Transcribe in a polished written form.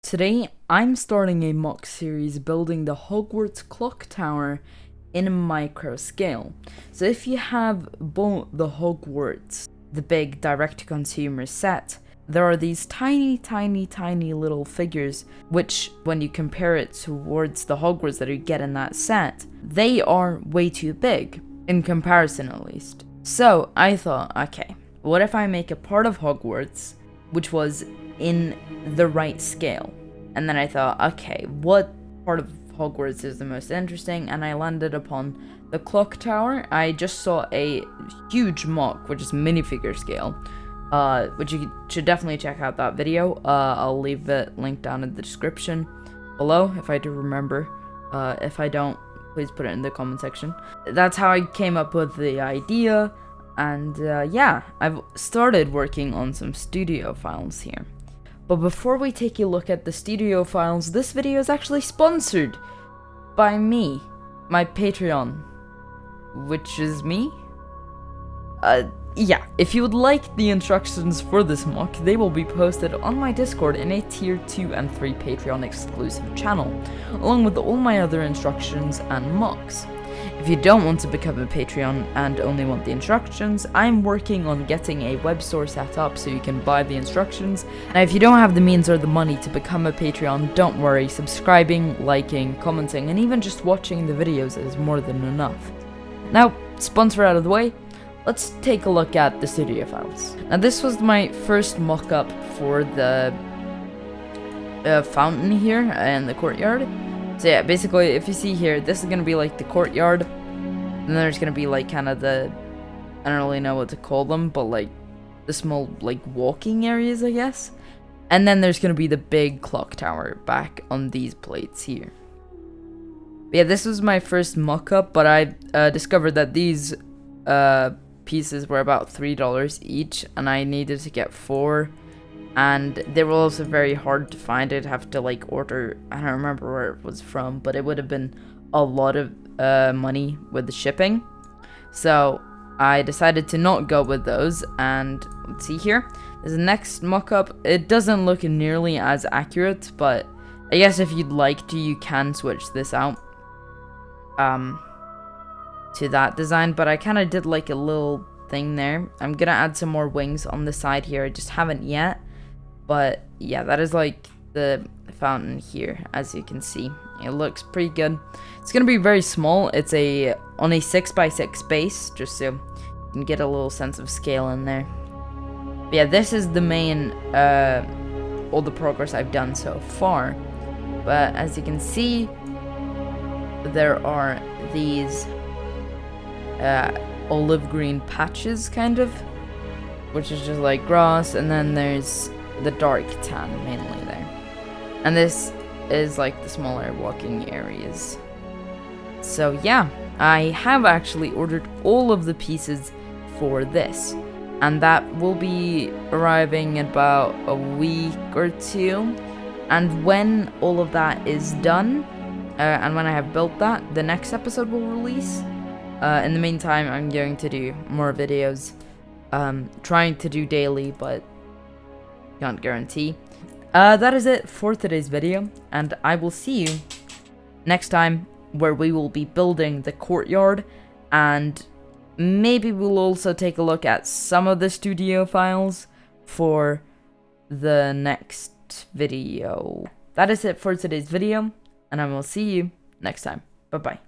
Today, I'm starting a MOC series building the Hogwarts Clocktower in a micro scale. So if you have bought the Hogwarts, the big direct-to-consumer set, there are these tiny little figures, which when you compare it towards the Hogwarts that you get in that set, they are way too big, in comparison at least. So I thought, okay, what if I make a part of Hogwarts which was in the right scale? And then I thought, okay, what part of Hogwarts is the most interesting? And I landed upon the clock tower. I just saw a huge MOC, which is minifigure scale, which you should definitely check out that video. I'll leave it linked down in the description below if I do remember. If I don't, please put it in the comment section. That's how I came up with the idea. And yeah, I've started working on some studio files here. But before we take a look at the studio files, this video is actually sponsored by me, my Patreon, which is me. Yeah, if you would like the instructions for this MOC, they will be posted on my Discord in a tier 2 and 3 Patreon exclusive channel, along with all my other instructions and MOCs. If you don't want to become a Patreon and only want the instructions, I'm working on getting a web store set up so you can buy the instructions. And if you don't have the means or the money to become a Patreon, don't worry, subscribing, liking, commenting, and even just watching the videos is more than enough. Now, sponsor out of the way, let's take a look at the studio files. Now this was my first mock-up for the fountain here in the courtyard. So yeah, basically, if you see here, this is going to be like the courtyard, and then there's going to be like kind of the, I don't really know what to call them, but like the small like walking areas, I guess. And then there's going to be the big clock tower back on these plates here. But yeah, this was my first mock-up, but I discovered that these pieces were about $3 each, and I needed to get 4. And they were also very hard to find. I'd have to like order, I don't remember where it was from, but it would have been a lot of money with the shipping. So I decided to not go with those. And let's see here, there's the next mock-up. It doesn't look nearly as accurate, but I guess if you'd like to, you can switch this out to that design. But I kind of did like a little thing there. I'm gonna add some more wings on the side here. I just haven't yet. But yeah, that is like the fountain here, as you can see. It looks pretty good. It's gonna be very small. It's on a 6x6 base, just so you can get a little sense of scale in there. But yeah, this is the main all the progress I've done so far. But as you can see, there are these olive green patches, kind of, which is just like grass, and then there's the dark tan mainly there, and this is like the smaller walking areas. So yeah, I have actually ordered all of the pieces for this, and that will be arriving in about a week or 2. And when all of that is done, and when I have built that, the next episode will release. In the meantime, I'm going to do more videos, trying to do daily, but can't guarantee. That is it for today's video, and I will see you next time, where we will be building the courtyard, and maybe we'll also take a look at some of the studio files for the next video. That is it for today's video, and I will see you next time. Bye bye.